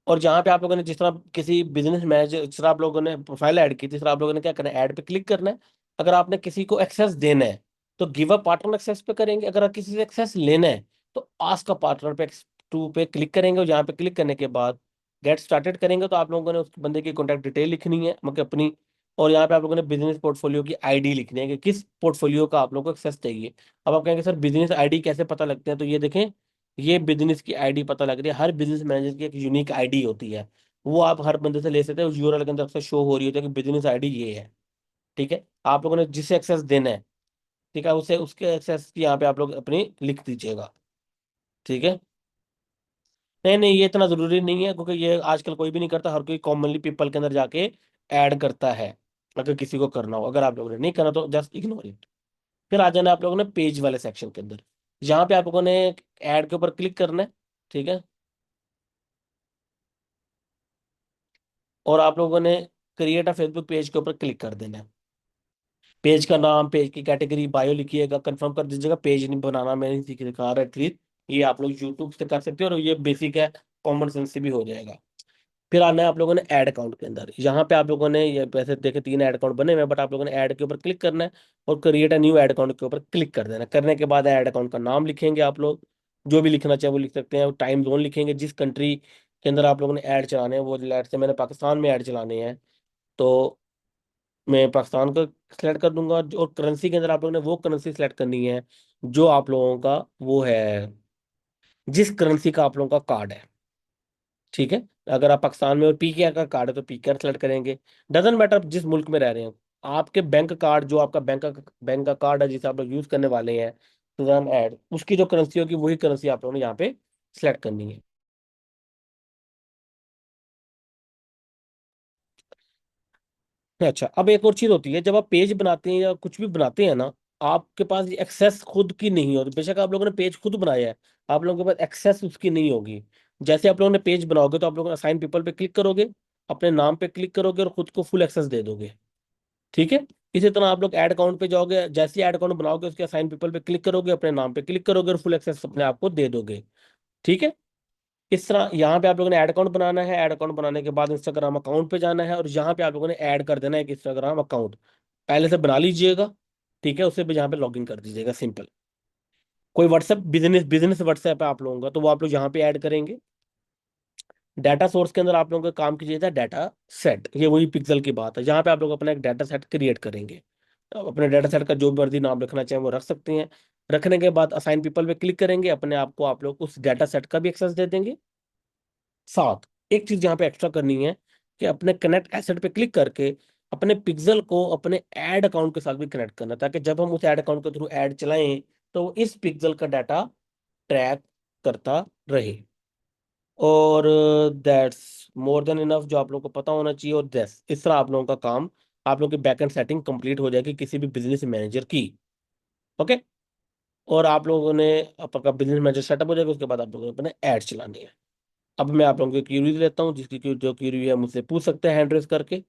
और जहाँ पे आप लोगों ने जिस तरह किसी बिजनेस मैनेजर, जिस तरह आप लोगों ने प्रोफाइल ऐड की, जिस तरह आप लोगों ने क्या करना है, ऐड पे क्लिक करना है। अगर आपने किसी को एक्सेस देना है तो गिव अ पार्टनर एक्सेस पे करेंगे, अगर किसी से एक्सेस लेना है तो आस्क अ पार्टनर पे टू पे क्लिक करेंगे, और यहाँ पे क्लिक करने के बाद गेट स्टार्टेड करेंगे तो आप लोगों ने उस बंदे की कॉन्टैक्ट डिटेल लिखनी है, मतलब अपनी। और यहाँ पे आप लोगों ने बिजनेस पोर्टफोलियो की आईडी लिखनी है कि किस पोर्टफोलियो का आप लोगों को एक्सेस चाहिए। अब आप कहेंगे सर बिजनेस आईडी कैसे पता लगते हैं, तो ये देखें, ये बिजनेस की आईडी पता लग रही है। हर बिजनेस मैनेजर की एक यूनिक आईडी होती है, वो आप हर बंदे से ले सकते हैं। उस यूआरएल के अंदर अक्सर शो हो रही होती है कि बिजनेस आईडी ये है। ठीक है, आप लोगों ने जिसे एक्सेस देना है, ठीक है, उसे उसके एक्सेस की यहाँ पे आप लोग अपनी लिख दीजिएगा। ठीक है, नहीं नहीं, ये इतना जरूरी नहीं है क्योंकि ये आजकल कोई भी नहीं करता, हर कोई कॉमनली पीपल के अंदर जाके ऐड करता है। अगर किसी को करना हो, अगर आप लोगों ने नहीं करना तो जस्ट इग्नोर इट। फिर आ जाना आप लोगों ने पेज वाले सेक्शन के अंदर, यहाँ पे आप लोगों ने ऐड के ऊपर क्लिक करना है। ठीक है, और आप लोगों ने क्रिएट अ फेसबुक पेज के ऊपर क्लिक कर देना है। पेज का नाम, पेज की कैटेगरी, बायो लिखिएगा, कंफर्म कर दीजिएगा। पेज नहीं बनाना मैंने सिखा रहा एटलीस्ट, ये आप लोग यूट्यूब से कर सकते हो और ये बेसिक है, कॉमन सेंस से भी हो जाएगा। फिर आना है आप लोगों ने ऐड अकाउंट के अंदर। यहाँ पे आप लोगों ने ये वैसे देखे 3 ऐड अकाउंट बने हुए हैं, बट आप लोगों ने ऐड के ऊपर क्लिक करना है और create a new add account के ऊपर क्लिक कर देना। करने के बाद ऐड अकाउंट का नाम लिखेंगे आप लोग, जो भी लिखना चाहे वो लिख सकते हैं। टाइम जोन लिखेंगे, जिस कंट्री के अंदर आप लोगों ने ऐड चलाने हैं, वो लेट से मैंने पाकिस्तान में ऐड चलाने हैं तो मैं पाकिस्तान को सिलेक्ट कर दूंगा। और करेंसी के अंदर आप लोगों ने वो करेंसी सिलेक्ट करनी है जो आप लोगों का वो है, जिस करेंसी का आप लोगों का कार्ड है। ठीक है, अगर आप पाकिस्तान में और पीकेआर का कार्ड है तो पीकेआर सेलेक्ट करेंगे। डजेंट मैटर जिस मुल्क में रह रहे हैं, आपके बैंक कार्ड, जो आपका बैंक का कार्ड है जिसे आप लोग यूज करने वाले हैं टू रन एड, उसकी जो करेंसी होगी वही करेंसी आप लोगों ने यहाँ पे सिलेक्ट करनी है। अच्छा, अब एक और चीज होती है, जब आप पेज बनाते हैं या कुछ भी बनाते हैं ना, आपके पास एक्सेस खुद की नहीं होती। बेशक आप लोगों ने पेज खुद बनाया है, आप लोगों के पास एक्सेस उसकी नहीं होगी। जैसे आप लोगों ने पेज बनाओगे तो आप लोगों ने असाइन पीपल पे क्लिक करोगे, अपने नाम पे क्लिक करोगे और खुद को फुल एक्सेस दे दोगे। ठीक है। इसी तरह आप लोग ऐड अकाउंट पे जाओगे, जैसे ही ऐड अकाउंट बनाओगे उसके असाइन पीपल पे क्लिक करोगे, अपने नाम पे क्लिक करोगे और फुल एक्सेस अपने आप को दे दोगे। ठीक है। इस तरह यहाँ पे आप लोगों ने ऐड अकाउंट बनाना है, ऐड अकाउंट बनाने के बाद इंस्टाग्राम अकाउंट पे जाना है और यहाँ पे आप लोगों ने ऐड कर देना है एक इंस्टाग्राम अकाउंट। पहले से बना लीजिएगा। ठीक है, उसे भी यहाँ पे लॉग इन कर दीजिएगा, सिंपल। कोई व्हाट्सएप बिजनेस बिजनेस व्हाट्सएप है आप लोगों का तो वो आप लोग यहाँ पे ऐड करेंगे। डाटा सोर्स के अंदर आप लोगों का काम कीजिए था डाटा सेट, ये वही पिक्सल की बात है। यहाँ पे आप लोग अपना एक डाटा सेट क्रिएट करेंगे। अब अपने डाटा सेट का जो भी मर्जी नाम रखना चाहें वो रख सकते हैं। रखने के बाद असाइन पीपल पे क्लिक करेंगे, अपने आप को आप लोग उस डाटा सेट का भी एक्सेस दे देंगे। साथ एक चीज यहाँ पे एक्स्ट्रा करनी है कि अपने कनेक्ट एसेट पे क्लिक करके अपने पिक्सल को अपने ऐड अकाउंट के साथ भी कनेक्ट करना, ताकि जब हम उस ऐड अकाउंट के थ्रू ऐड चलाएं तो इस पिक्सल का डाटा ट्रैक करता रहे। और दैट्स मोर देन इनफ जो आप लोगों को पता होना चाहिए। और दैट्स इस तरह आप लोगों का काम, आप लोगों की बैकएंड सेटिंग कंप्लीट हो जाएगी किसी भी बिजनेस मैनेजर की। ओके। और आप लोगों ने आपका बिजनेस मैनेजर सेटअप हो जाएगा, उसके बाद आप लोगों ने अपने ऐड चलानी है। अब मैं आप लोगों की क्यूरी लेता हूँ, जिसकी जो क्यूरी है मुझसे पूछ सकते हैं हैंड रेस करके।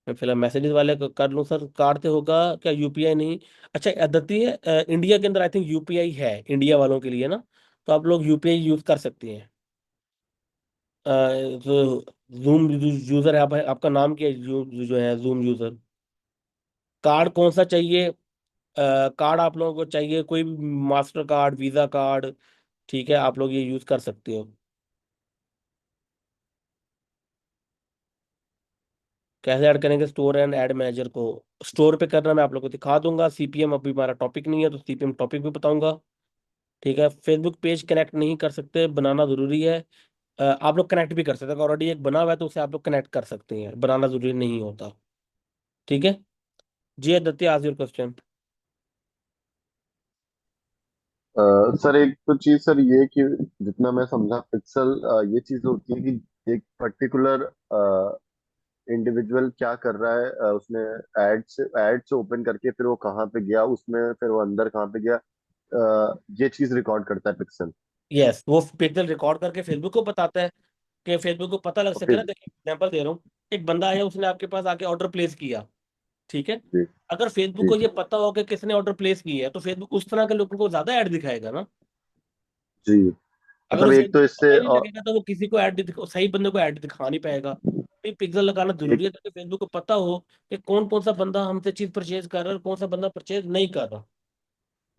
मैं फिलहाल मैसेजेस वाले को कर लूँ सर, कार्ड से होगा क्या, यूपीआई नहीं? अच्छा अदती है, इंडिया के अंदर आई थिंक यूपीआई है इंडिया वालों के लिए ना, तो आप लोग यूपीआई यूज कर सकते हैं। तो जूम यूजर है आप, आपका नाम क्या है, जो है जूम यूजर? कार्ड कौन सा चाहिए? कार्ड आप लोगों को चाहिए कोई भी, मास्टर कार्ड, वीजा कार्ड? ठीक है, आप लोग ये यूज कर सकते हो। कैसे ऐड करेंगे स्टोर एंड ऐड मैनेजर को? स्टोर पे करना मैं आप लोगों को दिखा दूंगा। सीपीएम अभी हमारा टॉपिक नहीं है तो सीपीएम टॉपिक भी बताऊंगा। ठीक है। फेसबुक पेज कनेक्ट नहीं कर सकते, बनाना जरूरी है। आप लोग कनेक्ट भी कर सकते हैं, ऑलरेडी एक बना हुआ है तो उसे आप लोग कनेक्ट कर सकते हैं, बनाना जरूरी नहीं होता। ठीक है। जी दत्ती, आज योर क्वेश्चन। सर एक तो चीज सर ये कि जितना मैं समझा पिक्सल ये चीज होती है कि एक पर्टिकुलर इंडिविजुअल क्या कर रहा है उसने एड से ओपन करके फिर वो कहाँ पे गया उसमें फिर वो अंदर कहाँ पे गया ये चीज रिकॉर्ड करता है पिक्सल। यस, वो पिक्सल रिकॉर्ड करके फेसबुक को बताता है कि फेसबुक को पता लग सके ओके ना। जी। देखिए एग्जाम्पल दे रहा हूँ, एक बंदा आया उसने आपके पास आके ऑर्डर प्लेस किया। ठीक है। जी अगर फेसबुक जी को ये पता हो कि किसने ऑर्डर प्लेस किया है तो फेसबुक उस तरह के लोगों को ज्यादा ऐड दिखाएगा ना। जी। अगर मतलब उसे एक तो पता इससे ही नहीं लगेगा तो वो किसी को ऐड, सही बंदे को ऐड दिखा नहीं पाएगा। तो पिक्सल लगाना एक जरूरी है ताकि फेसबुक को पता हो कि कौन कौन सा बंदा हमसे चीज परचेज कर रहा है और कौन सा बंदा परचेज नहीं कर रहा।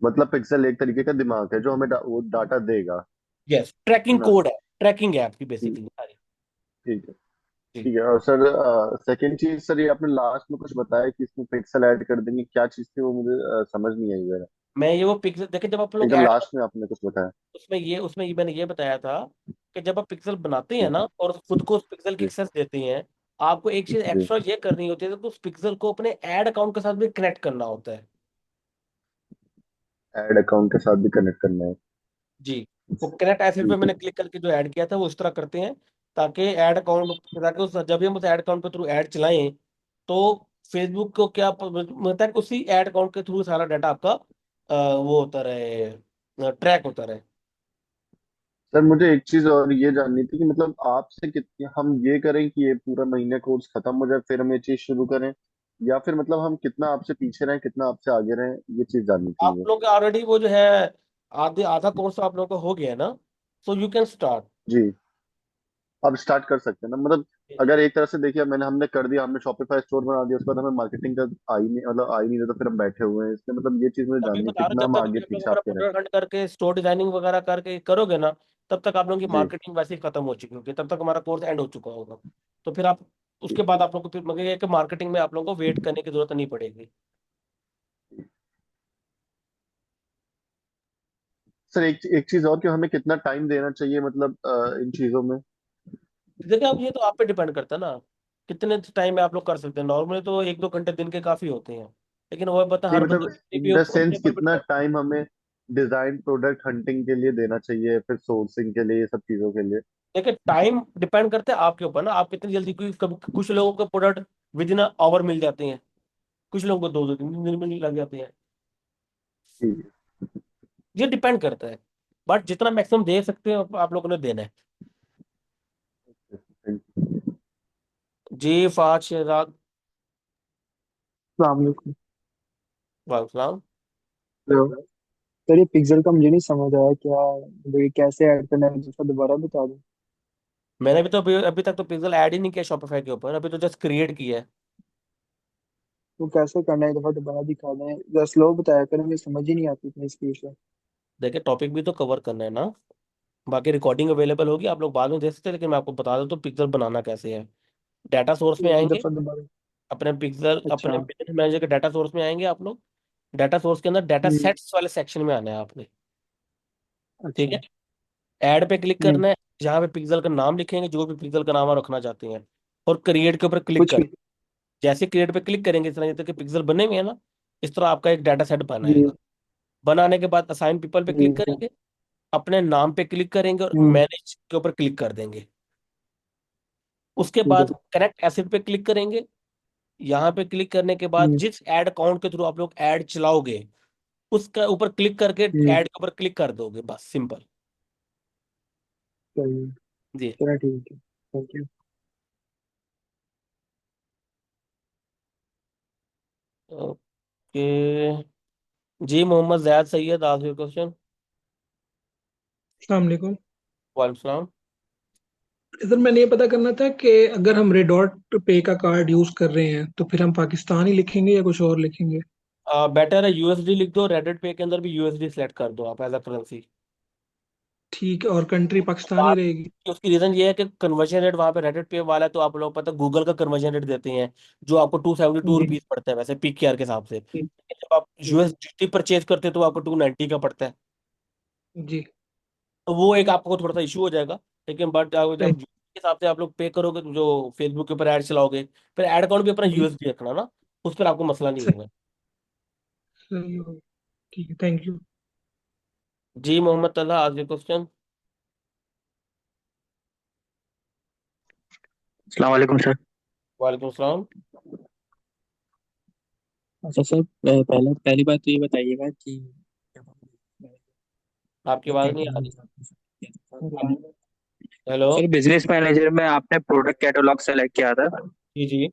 मतलब पिक्सल एक तरीके का दिमाग है जो हमें वो डाटा देगा। यस, है ट्रैकिंग ना। कोड है, ट्रैकिंग है आपकी ठीक बेसिकली सारी। ठीक है। जी। ठीक है और सर सेकंड चीज सर ये आपने लास्ट में कुछ बताया कि इसमें पिक्सल ऐड कर देंगे क्या चीज थी वो मुझे समझ नहीं आई जरा। मैं ये वो पिक्सल देखिए, जब आप लोग एकदम ऐड, लास्ट में आपने कुछ बताया। उसमें ये मैंने ये बताया था कि जब आप पिक्सल बनाते हैं जी ना और खुद को उस पिक्सल की जी एक्सेस देते हैं, आपको एक चीज जी। एक्स्ट्रा ये करनी होती है कि उस पिक्सल को अपने ऐड अकाउंट के साथ भी कनेक्ट करना होता है। ऐड अकाउंट के साथ भी कनेक्ट करना है। जी। वो कनेक्ट एसिड पे ठीक है। मैंने क्लिक करके जो ऐड किया था वो इस तरह करते हैं, ताकि ऐड अकाउंट, ताकि उस जब भी हम उस ऐड अकाउंट के थ्रू ऐड चलाएं तो फेसबुक को क्या मिलता है कि उसी ऐड अकाउंट के थ्रू सारा डाटा आपका वो होता रहे, ट्रैक होता रहे। सर मुझे एक चीज और ये जाननी थी कि मतलब आपसे कितने हम ये करें कि ये पूरा महीने कोर्स खत्म हो जाए फिर हम ये चीज शुरू करें या फिर मतलब हम कितना आपसे पीछे रहें कितना आपसे आगे रहें ये चीज जाननी थी आप मुझे। लोग ऑलरेडी वो जो है आधे आधा कोर्स आप लोगों का हो गया है ना, सो यू कैन स्टार्ट। जी। अब स्टार्ट कर सकते हैं ना मतलब अगर एक तरह से देखिए मैंने हमने कर दिया हमने शॉपिफाई स्टोर बना दिया उसके बाद हमें मार्केटिंग का आई नहीं मतलब आई नहीं रहा तो फिर हम बैठे हुए हैं इसलिए मतलब ये चीज मुझे तभी जाननी है बता रहे कितना जब हम तक आगे अभी आप लोग पीछे अपना आपके रहें। प्रोडक्ट हंट करके स्टोर डिजाइनिंग वगैरह करके करोगे ना, तब तक आप लोगों की जी मार्केटिंग वैसे ही खत्म हो चुकी होगी, तब तक हमारा कोर्स एंड हो चुका होगा। तो फिर आप उसके बाद आप लोग को फिर मगर ये है कि मार्केटिंग में आप लोगों को वेट करने की जरूरत नहीं पड़ेगी। सर एक एक चीज और कि हमें कितना टाइम देना चाहिए मतलब इन चीजों में। देखिए अब ये तो आप पे डिपेंड करता है ना, कितने टाइम में आप लोग कर सकते हैं। नॉर्मली तो 1-2 घंटे दिन के काफी होते हैं, लेकिन वो बता नहीं हर मतलब बंदे इन पे द अपने सेंस ऊपर भी कितना depend- टाइम हमें डिजाइन प्रोडक्ट हंटिंग के लिए देना चाहिए, फिर सोर्सिंग के लिए, ये सब चीजों के लिए। देखिए टाइम डिपेंड करता है आपके ऊपर ना, आप कितनी जल्दी, कुछ लोगों को प्रोडक्ट विद इन आवर मिल जाते हैं, कुछ लोगों को 2-2 3 दिन में लग जाते हैं। ठीक ये डिपेंड करता है, बट जितना मैक्सिमम दे सकते हैं आप लोगों ने देना है। है। जी फाज शहजाद। अस्सलाम वालेकुम। वालेकुम। हेलो सर, ये पिक्सल का मुझे नहीं समझ आया क्या, मतलब ये कैसे ऐड करना है, मुझे दोबारा बता दो। मैंने भी तो अभी तक तो पिक्सल ऐड ही नहीं किया शॉपिफाई के ऊपर, अभी तो जस्ट क्रिएट किया है। तो कैसे करना है, एक दफा दोबारा दिखा दें, जरा स्लो बताया करें, मुझे समझ ही नहीं आती इतनी स्पीड से। देखिए टॉपिक भी तो कवर करना है ना, बाकी रिकॉर्डिंग अवेलेबल होगी, आप लोग बाद में देख सकते हैं, लेकिन मैं आपको बता दूं तो पिक्सल बनाना कैसे है। डाटा सोर्स में एक आएंगे, दफा दोबारा। अपने पिक्सल अच्छा। अपने बिजनेस मैनेजर के डाटा सोर्स में आएंगे आप लोग। डाटा सोर्स के अंदर डाटा हम्म। सेट्स वाले सेक्शन में आना है आपने। ठीक अच्छा। है। ऐड पे क्लिक हम्म। करना है, जहाँ पे पिक्सल का नाम लिखेंगे, जो भी पिक्सल का नाम आप रखना चाहते हैं, और क्रिएट के ऊपर क्लिक कुछ कर। भी। जैसे क्रिएट पे क्लिक करेंगे, इस तरह जैसे कि पिक्सल बने हुए हैं ना, इस तरह आपका एक डाटा सेट जी। बनाएगा। बनाने के बाद असाइन पीपल पे क्लिक जी। करेंगे, अपने नाम पे क्लिक करेंगे और हम्म। मैनेज के ऊपर क्लिक कर देंगे। उसके ठीक बाद है। कनेक्ट एसिड पे क्लिक करेंगे। यहाँ पे क्लिक करने के बाद हम्म। जिस एड अकाउंट के थ्रू आप लोग ऐड चलाओगे, उसका ऊपर क्लिक करके हम्म। ऐड के ऊपर क्लिक कर दोगे, बस सिंपल। सही है। जी। चलो ठीक है, थैंक यू। ओके। जी मोहम्मद जैद सैयद, आज क्वेश्चन। अस्सलाम वालेकुम। वालेकुम। सर मैंने ये पता करना था कि अगर हम रेडॉट पे का कार्ड यूज कर रहे हैं तो फिर हम पाकिस्तान ही लिखेंगे या कुछ और लिखेंगे? बेटर है यूएसडी लिख दो, रेडिट पे के अंदर भी यूएसडी सेलेक्ट कर दो आप एज अ करेंसी। ठीक है, और कंट्री पाकिस्तान ही बात रहेगी? उसकी रीजन ये है कि कन्वर्जन रेट वहां पे रेडिट पे वाला है, तो आप लोग पता गूगल का कन्वर्जन रेट देते हैं, जो आपको 272 जी। रुपीज पड़ता है वैसे पीक केयर के हिसाब से। जी। जब आप जी। यूएसडी परचेज करते हो तो आपको 290 का पड़ता है। जी। तो वो एक आपको थोड़ा सा इशू हो जाएगा। लेकिन बट जब सही। के हिसाब से आप लोग पे करोगे, तो जो फेसबुक के ऊपर ऐड चलाओगे, फिर ऐड अकाउंट भी अपना जी। यूएसडी रखना ना, उस पर आपको मसला नहीं सही। होगा। सही हो। ठीक है, थैंक यू। जी मोहम्मद तल्हा, आज क्वेश्चन। अस्सलाम वालेकुम सर। वालेकुम सलाम। अच्छा सर, पहले पहली बात तो ये बताइएगा कि जब हम आपकी प्रोडक्ट आवाज नहीं आ कैटलॉग रही। Sir hello. Sir business manager में आपने प्रोडक्ट कैटलॉग सेलेक्ट किया था, जी जी।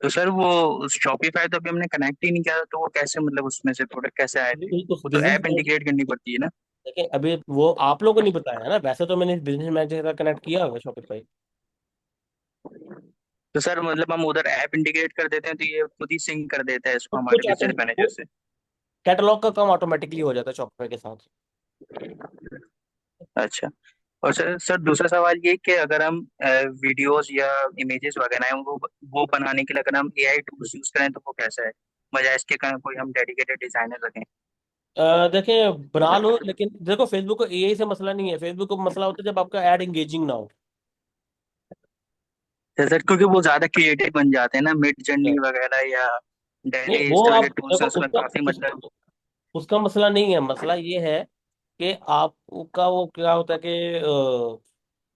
तो सर वो शॉपिफाई तो अभी हमने कनेक्ट ही नहीं किया था, तो वो कैसे, मतलब उसमें से प्रोडक्ट कैसे आए थे? उस वो तो बिजनेस ऐप मैनेजर, इंटीग्रेट करनी पड़ती है ना। देखिए अभी वो आप लोगों को नहीं बताया है ना, वैसे तो मैंने बिजनेस मैनेजर का कनेक्ट किया हुआ शॉपिफाई। तो सर मतलब हम उधर ऐप इंटीग्रेट कर देते हैं तो ये खुद ही सिंक कर देता है इसको तो हमारे कुछ बिजनेस मैनेजर से। कैटलॉग का काम ऑटोमेटिकली हो जाता है शॉपिफाई के साथ। अच्छा। और सर दूसरा सवाल ये कि अगर हम वीडियोस या इमेजेस वगैरह हैं वो बनाने के लिए अगर हम एआई टूल्स यूज करें तो वो कैसा है, बजाय इसके कोई हम डेडिकेटेड डिजाइनर रखें? देखें बना लो, लेकिन देखो फेसबुक को एआई से मसला नहीं है, फेसबुक को मसला होता है जब आपका ऐड एंगेजिंग ना हो। तो सर क्योंकि वो ज्यादा क्रिएटिव बन जाते हैं ना, मिड जर्नी वगैरह या नहीं डेली वो इस तरह आप के टूल्स देखो हैं उसमें उसका काफी मतलब। उसका मसला नहीं है, मसला ये है कि आपका वो क्या होता है कि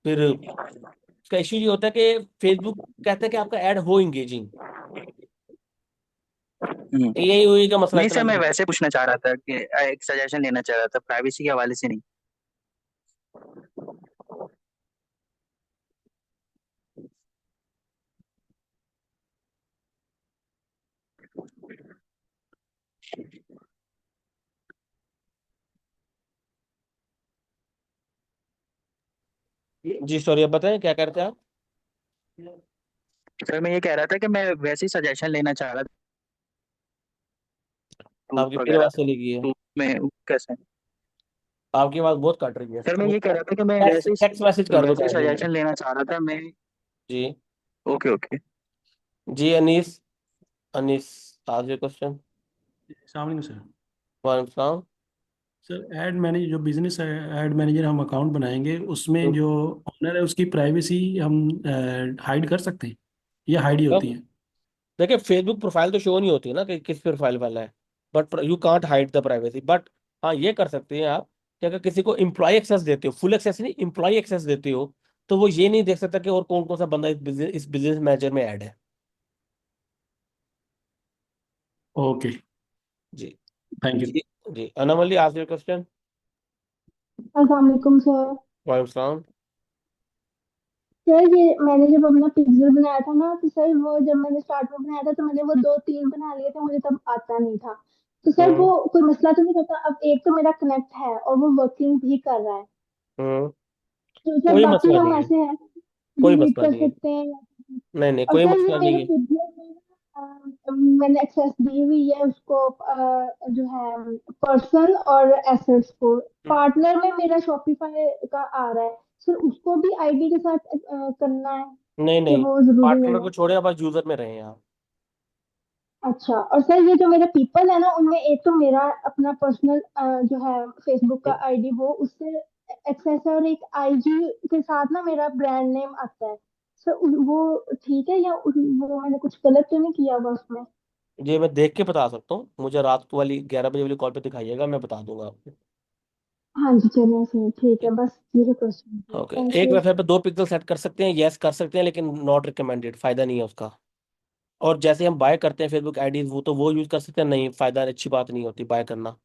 फिर उसका इश्यू ये होता है कि फेसबुक कहता है कि आपका ऐड हो एंगेजिंग। एआई का मसला नहीं इतना सर, मैं नहीं वैसे पूछना चाह रहा था कि एक सजेशन लेना चाह रहा था, प्राइवेसी के हवाले से नहीं। है। जी सॉरी, आप बताएं क्या करते हैं आप। सर मैं ये कह रहा था कि मैं वैसे ही सजेशन लेना चाह रहा था टूल्स आपकी फिर वगैरह, आवाज चली गई है, तो मैं कैसे? आपकी आवाज बहुत कट रही है। सर मैं ये कह रहा था कि मैं टेक्स्ट टेक्स्ट मैसेज कर दो वैसे ही डायरेक्टली मुझे। सजेशन लेना चाह रहा था मैं। जी। Okay okay. जी अनीस। अनीस, आज क्वेश्चन। अस्सलाम वालेकुम सर। वालेकुम सलाम। सर ऐड मैनेजर, जो बिजनेस ऐड मैनेजर हम अकाउंट बनाएंगे, उसमें हम्म। जो ओनर है उसकी प्राइवेसी हम हाइड कर सकते हैं, या हाइड ही होती है? देखिए फेसबुक प्रोफाइल तो शो नहीं होती ना कि किस प्रोफाइल वाला है, but you can't hide the privacy. But हाँ ये कर सकते हैं आप कि अगर किसी को एम्प्लॉय एक्सेस देते हो, फुल एक्सेस नहीं, एम्प्लॉय एक्सेस देते हो, तो वो ये नहीं देख सकता कि और कौन कौन सा बंदा इस बिजनेस मैनेजर में ऐड है। ओके, जी। Thank you. जी। जी अनामली आज योर क्वेश्चन। अस्सलाम वालेकुम सर। वालेकुम। सर ये मैंने जब अपना पिक्सल बनाया था ना, तो सर वो जब मैंने स्टार्ट में बनाया था तो मैंने वो दो तीन बना लिए थे, मुझे तब आता नहीं था। तो सर वो हम्म। कोई मसला तो नहीं होता? अब एक तो मेरा कनेक्ट है और वो वर्किंग भी कर रहा है, हम्म। तो सर कोई बाकी मसला हम नहीं है, ऐसे हैं कोई डिलीट मसला कर नहीं है। सकते हैं। नहीं नहीं, और कोई सर ये मसला मेरे नहीं है। बिजनेस में मैंने एक्सेस दी हुई है उसको, जो है पर्सन और एसेट्स को। हम्म। पार्टनर में मेरा शॉपिफाई का आ रहा है, सर उसको भी आईडी के साथ करना है नहीं कि नहीं, वो जरूरी पार्टनर है? को छोड़े, आप बस यूजर में रहे आप। अच्छा, और सर ये जो मेरे पीपल है ना, उनमें एक तो मेरा अपना पर्सनल जो है फेसबुक का आईडी, वो उससे एक्सेस है, और एक आईजी के साथ ना मेरा ब्रांड नेम आता है। सर वो ठीक है, या वो मैंने कुछ गलत तो नहीं किया हुआ उसमें? ये मैं देख के बता सकता हूँ, मुझे रात को वाली 11 बजे वाली कॉल पे दिखाइएगा, मैं बता दूंगा आपको। हाँ जी, चलिए सर ठीक है, बस ये क्वेश्चन था, ओके। थैंक एक यू। वेबसाइट पे 2 पिक्सल सेट कर सकते हैं, यस कर सकते हैं, लेकिन नॉट रिकमेंडेड, फायदा नहीं है उसका। और जैसे हम बाय करते हैं फेसबुक आईडी, वो तो वो यूज कर सकते हैं, नहीं फायदा, अच्छी बात नहीं होती बाय करना।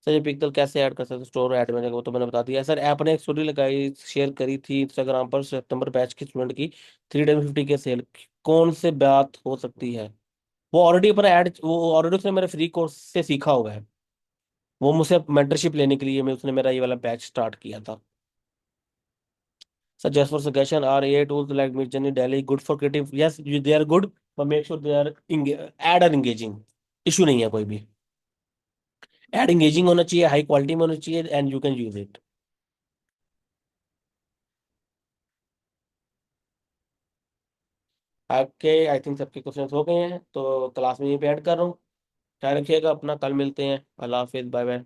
सर ये पिक्सल कैसे ऐड कर सकते हैं स्टोर ऐड में, वो तो मैंने बता दिया सर। ऐप ने एक स्टोरी लगाई, शेयर करी थी इंस्टाग्राम पर, सितंबर बैच की स्टूडेंट की 3 50 के सेल। कौन से बात हो सकती है? वो ऑलरेडी अपना ऐड, वो ऑलरेडी उसने मेरे फ्री कोर्स से सीखा हुआ है। वो मुझसे मेंटरशिप लेने के लिए मैं, उसने मेरा ये वाला बैच स्टार्ट किया था। So just for suggestion, are AI tools like Midjourney, Daily good for creative? Yes, they are good, but make sure they are ad are engaging. Issue नहीं है कोई भी। एड engaging होना चाहिए, हाई क्वालिटी में होना चाहिए, and you can use it. आपके आई थिंक सबके क्वेश्चंस हो गए हैं, तो क्लास में यहीं पे ऐड कर रहा हूँ। ख्याल रखिएगा अपना, कल मिलते हैं। अल्लाह हाफिज, बाय बाय।